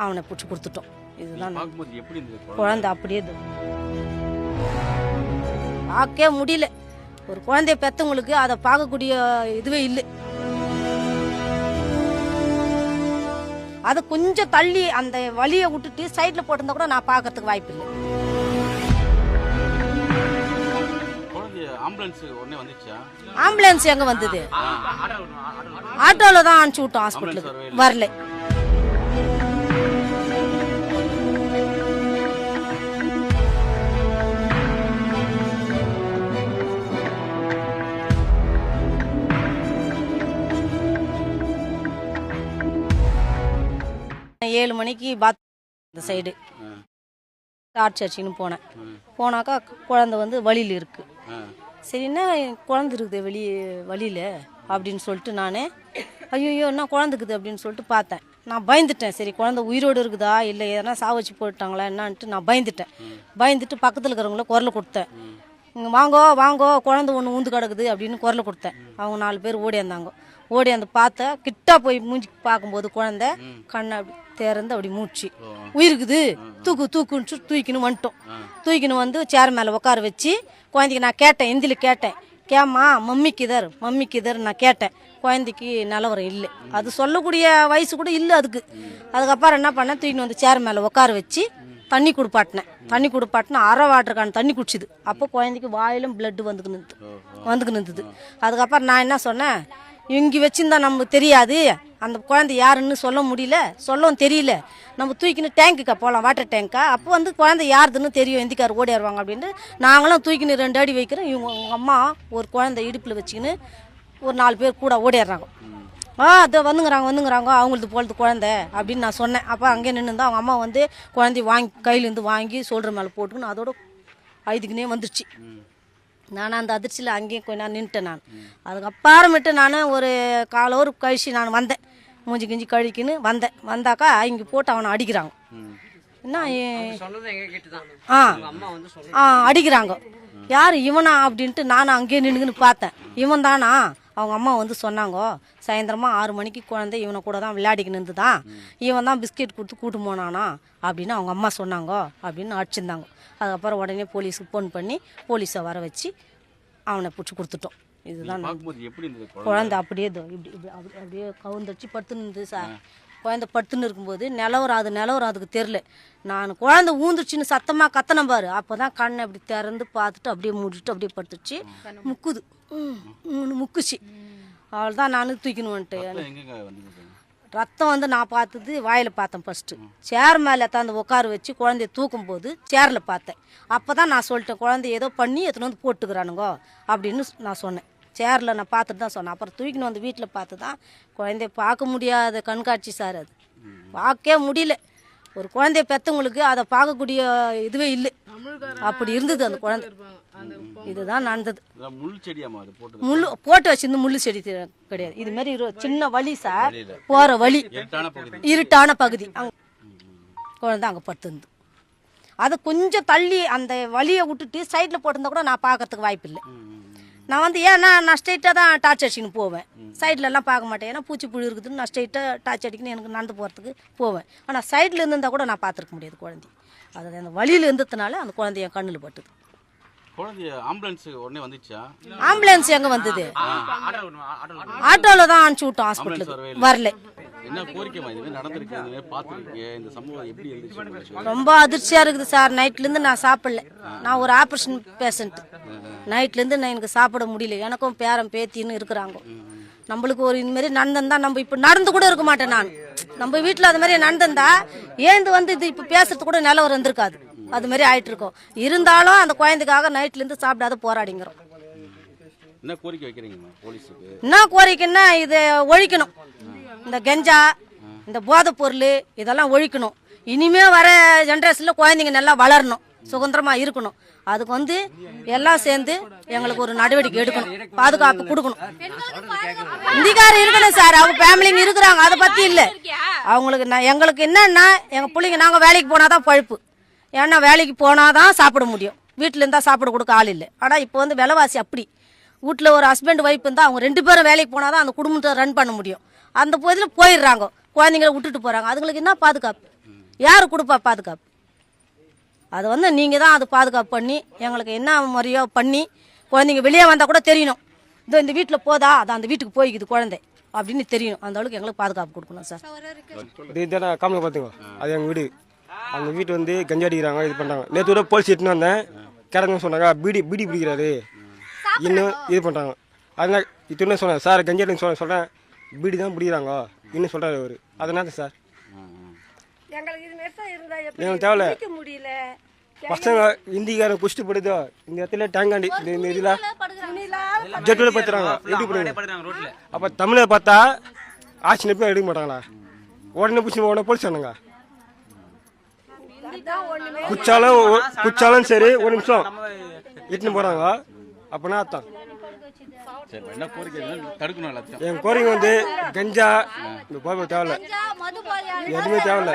அவனை பிடிச்சி கொடுத்துட்டோம். இதுதான் குழந்தை அப்படியே பார்க்கவே முடியல. ஒரு குழந்தைய பெற்றவங்களுக்கு அதை பார்க்கக்கூடிய இதுவே இல்லை. அதை கொஞ்சம் தள்ளி அந்த வழியை விட்டுட்டு சைடில் போட்டிருந்தா கூட நான் பார்க்கறதுக்கு வாய்ப்பு இல்லை. ஆம்புலன்ஸ் எங்க வந்தது? ஆட்டோல தான் அனுப்பிச்சு விட்டோம் ஹாஸ்பிட்டலுக்கு. வரல. ஏழு மணிக்கு இந்த சைடு டார்ச் அடிச்சுன்னு போனாக்கா குழந்தை வந்து வழியில் இருக்கு. சரின்னா குழந்தை இருக்குது வழியில் அப்படின்னு சொல்லிட்டு நான் ஐயோ என்ன குழந்தைக்குது அப்படின்னு சொல்லிட்டு பார்த்தேன். நான் பயந்துட்டேன். சரி குழந்தை உயிரோடு இருக்குதா இல்லை எதனா சாவச்சு போட்டாங்களா என்னான்ட்டு நான் பயந்துட்டு பக்கத்தில் இருக்கிறவங்கள குரல் கொடுத்தேன். இங்கே வாங்கோ குழந்தை ஒன்று ஊந்து கிடக்குது அப்படின்னு குரல் கொடுத்தேன். அவங்க 4 பேர் ஓடியாந்து பார்த்தா கிட்டா போய் மூஞ்சி பார்க்கும்போது குழந்தை கண்ணை அப்படி திறந்து அப்படி மூச்சு உயிருக்குது தூக்குன்னு தூக்கின்னு வந்துட்டோம். தூக்கின்னு வந்து சேர் மேலே உட்கார வச்சு குழந்தைக்கு நான் கேட்டேன், ஹிந்தியில் கேட்டேன், கேம்மா மம்மிக்கு இதர் நான் கேட்டேன். குழந்தைக்கு நிலவரம் இல்லை, அது சொல்லக்கூடிய வயசு கூட இல்லை அதுக்கு. அதுக்கப்புறம் என்ன பண்ணேன், தூக்கின்னு வந்து சேர் மேலே உட்கார வச்சு தண்ணி கொடுப்பாட்டினேன். அரை வாட்டர் கான் தண்ணி குடிச்சிது. அப்போ குழந்தைக்கு வாயிலும் பிளட்டு வந்துக்கு நின்றுது. அதுக்கப்புறம் நான் என்ன சொன்னேன், இங்கே வச்சுருந்தா நமக்கு தெரியாது, அந்த குழந்தை யாருன்னு சொல்லவும் தெரியல, நம்ம தூக்கின்னு டேங்குக்கா போகலாம், வாட்டர் டேங்க்கா. அப்போ வந்து குழந்தை யாருதுன்னு தெரியும், எந்திக்கார் ஓடிடுவாங்க அப்படின்ட்டு நாங்களும் தூக்கின்னு 2 அடி வைக்கிறோம். இவங்க அம்மா ஒரு குழந்தை இடுப்பில் வச்சுக்கின்னு ஒரு 4 பேர் கூட ஓடிடுறாங்க. அதை வந்துங்கிறாங்க அவங்களுக்கு போலது குழந்தை அப்படின்னு நான் சொன்னேன். அப்போ அங்கே நின்றுந்தா அவங்க அம்மா வந்து குழந்தைய கையிலேருந்து வாங்கி சோல்டர் மேலே போட்டுக்கின்னு அதோட ஐதுக்குனே வந்துருச்சு. நான் அந்த அதிர்ச்சியில் அங்கேயும் கொஞ்ச நேரம் நின்றுட்டேன். நான் அதுக்கப்புறமேட்டு நான் ஒரு 1/4 ஹவர் கழிச்சு நான் வந்தேன். மூஞ்சி கிஞ்சி கழிக்கின்னு வந்தாக்கா இங்கே போட்டு அவனை அடிக்கிறாங்க. என்ன அடிக்கிறாங்க. யார் இவனா அப்படின்ட்டு நானும் அங்கேயே நின்றுன்னு பார்த்தேன். இவன் தானா? அவங்க அம்மா வந்து சொன்னாங்க, சாயந்தரமா 6 மணிக்கு குழந்தை இவனை கூட தான் விளையாடிக்கின்னு இருந்துதான், இவன் தான் பிஸ்கெட் கொடுத்து கூட்டு போனானா அப்படின்னு அவங்க அம்மா சொன்னாங்க அப்படின்னு அடிச்சிருந்தாங்க. அதுக்கப்புறம் உடனே போலீஸுக்கு ஃபோன் பண்ணி போலீஸை வர வச்சு அவனை பிடிச்சி கொடுத்துட்டோம். இதுதான் குழந்தை அப்படியே அப்படியே கவுந்தடிச்சு படுத்துன்னு இருந்தது சார். குழந்தை படுத்துன்னு இருக்கும்போது நிலவரம் அதுக்கு தெரில. நான் குழந்தை ஊந்துச்சுன்னு சத்தமாக கத்தனை பாரு. அப்போ தான் கண்ணை அப்படி திறந்து பார்த்துட்டு அப்படியே மூடிட்டு அப்படியே படுத்துச்சு. முக்குச்சு. அவள் தான் நான் தூக்கின்னு வந்துட்டேன். ரத்தம் வந்து நான் பார்த்தது வாயில் பார்த்தேன். ஃபஸ்ட்டு சேர் மேலே எத்தாந்து உட்கார வச்சு குழந்தைய தூக்கும்போது சேரில் பார்த்தேன். அப்போ தான் நான் சொல்லிட்டேன், குழந்தைய ஏதோ பண்ணி எத்தனை வந்து போட்டுக்கிறானுங்கோ அப்படின்னு நான் சொன்னேன். சேரில் நான் பார்த்துட்டு தான் சொன்னேன். அப்புறம் தூக்கின்னு வந்து வீட்டில் பார்த்து தான் குழந்தைய பார்க்க முடியாத கண்காட்சி சார். அது பார்க்கவே முடியல. ஒரு குழந்தைய பெற்றவங்களுக்கு அதை பார்க்கக்கூடிய இதுவே இல்லை. அப்படி இருந்தது அந்த குழந்தை. இதுதான் நடந்தது. முள்ளு போட்டு வச்சிருந்து முள்ளு செடி கிடையாது. இது மாதிரி சின்ன வழி சார், போற வழி இருட்டான பகுதி. குழந்தை அங்கே படுத்துருந்து அதை கொஞ்சம் தள்ளி அந்த வழியை விட்டுட்டு சைடில் போட்டிருந்தா கூட நான் பார்க்கறதுக்கு வாய்ப்பு இல்லை. நான் வந்து ஏன்னா நான் ஸ்ட்ரெயிட்டாக தான் டார்ச் அடிச்சுன்னு போவேன். சைட்லலாம் பார்க்க மாட்டேன். ஏன்னா பூச்சி புழு இருக்குதுன்னு நான் ஸ்ட்ரெயிட்டாக டார்ச் அடிக்கணும் எனக்கு நடந்து போகிறதுக்கு போவேன். ஆனால் சைடில் இருந்திருந்தால் கூட நான் பார்த்துருக்க முடியாது குழந்தை. அது அந்த வழியில் இருந்ததுனால அந்த குழந்தைய கண்ணில் பட்டுது. ஆம்புலன்ஸ் எங்க வந்தது? ஆட்டோல தான் அனுப்பிச்சு விட்டோம் ஹாஸ்பிட்டலுக்கு. வரல. ரொம்ப அதிர்ச்சியா இருக்குது சார். நைட்ல இருந்து நான் சாப்பிடல. நான் ஒரு ஆபரேஷன் பேஷண்ட். நைட்ல இருந்து நான் எனக்கு சாப்பிட முடியல. எனக்கும் பேரன் பேத்தின்னு இருக்கிறாங்க. நம்மளுக்கு ஒரு இந்த மாதிரி நடந்திருந்தா நம்ம இப்ப நடந்து கூட இருக்க மாட்டேன். நான் நம்ம வீட்டுல அது மாதிரி நடந்திருந்தா ஏந்து வந்து இது இப்ப பேசுறது கூட நிலவரம் இருந்திருக்காது. அது மாதிரி ஆயிட்டு இருக்கோம். இருந்தாலும் அந்த குழந்தைக்காக நைட்ல இருந்து சாப்பிடாத போராடிங்கிறோம். என்ன கோரிக்கை வைக்கிறீங்க போலீஸுக்கு? என்ன கோரிக்கைன்னா இதை ஒழிக்கணும். இந்த கஞ்சா, இந்த போதைப் பொருள் இதெல்லாம் ஒழிக்கணும். இனிமே வர ஜென்ரேஷன்ல குழந்தைங்க நல்லா வளரணும், சுதந்திரமா இருக்கணும். அதுக்கு வந்து எல்லாம் சேர்ந்து எங்களுக்கு ஒரு நடவடிக்கை எடுக்கணும், பாதுகாப்பு கொடுக்கணும். இந்திக்காரர் இருக்கணும் சார், அவங்க ஃபேமிலிங்க இருக்கிறாங்க, அதை பத்தி இல்லை அவங்களுக்கு. எங்களுக்கு என்னன்னா எங்க பிள்ளைங்க நாங்க வேலைக்கு போனாதான் பழுப்பு. ஏன்னா வேலைக்கு போனாதான் சாப்பிட முடியும். வீட்டுல இருந்தா சாப்பிட கொடுக்க ஆள் இல்லை. ஆனா இப்போ வந்து விலைவாசி அப்படி. வீட்டில் ஒரு ஹஸ்பண்ட் ஒய்ஃப் இருந்தால் அவங்க 2 பேரும் வேலைக்கு போனால் தான் அந்த குடும்பத்தை ரன் பண்ண முடியும். அந்த போதில் போயிடுறாங்க, குழந்தைங்களை விட்டுட்டு போகிறாங்க. அதுங்களுக்கு என்ன பாதுகாப்பு? யார் கொடுப்பா பாதுகாப்பு? அது வந்து நீங்கள் தான் அது பாதுகாப்பு பண்ணி எங்களுக்கு என்ன முறையோ பண்ணி குழந்தைங்க வெளியே வந்தால் கூட தெரியணும், இந்த வீட்டில் போதா அது அந்த வீட்டுக்கு போய்க்குது குழந்தை அப்படின்னு தெரியணும். அந்த அளவுக்கு எங்களுக்கு பாதுகாப்பு கொடுக்கணும் சார். இதுதான் காமில் பார்த்துக்கோ, அது எங்கள் வீடு. அந்த வீட்டு வந்து கஞ்சி அடிக்கிறாங்க, இது பண்ணுறாங்க. நேற்று கூட போலீஸ் எட்டுன்னு வந்தேன், கேரங்க சொன்னாங்க பீடி பிடிக்கிறாரு இன்னும் இது பண்ணுறாங்க. அதனால் இது சொன்னேன் சார் கஞ்சி அடின்னு சொல்கிறேன், பீடி தான் பிடிக்கிறாங்க இன்னும் சொல்கிறாரு அவர். அதனால சார் எங்களுக்கு தேவையில்ல. பசங்க இந்திக்காரன் குஷ்டி போடுதோ இந்த இடத்துல டேங்காண்டி இந்த இதில் ஜெட்டில் படுத்துறாங்க, எப்படி போடுறாங்க? அப்போ தமிழை பார்த்தா ஆட்சி நெப்பி எடுக்க மாட்டாங்களா? உடனே பிடிச்சி உடனே போலீஸ் சொன்னாங்க. குச்சாலும் சரி ஒரு நிமிஷம் இட்டுன்னு போகிறாங்க. அப்படின்னா அர்த்தம் என்ன கோரிக்கை தடுக்கணும் எல்லாத்தையும். என் கோரிக்கை வந்து கஞ்சா இந்த போக தேவையில்ல, எதுவுமே தேவையில்ல.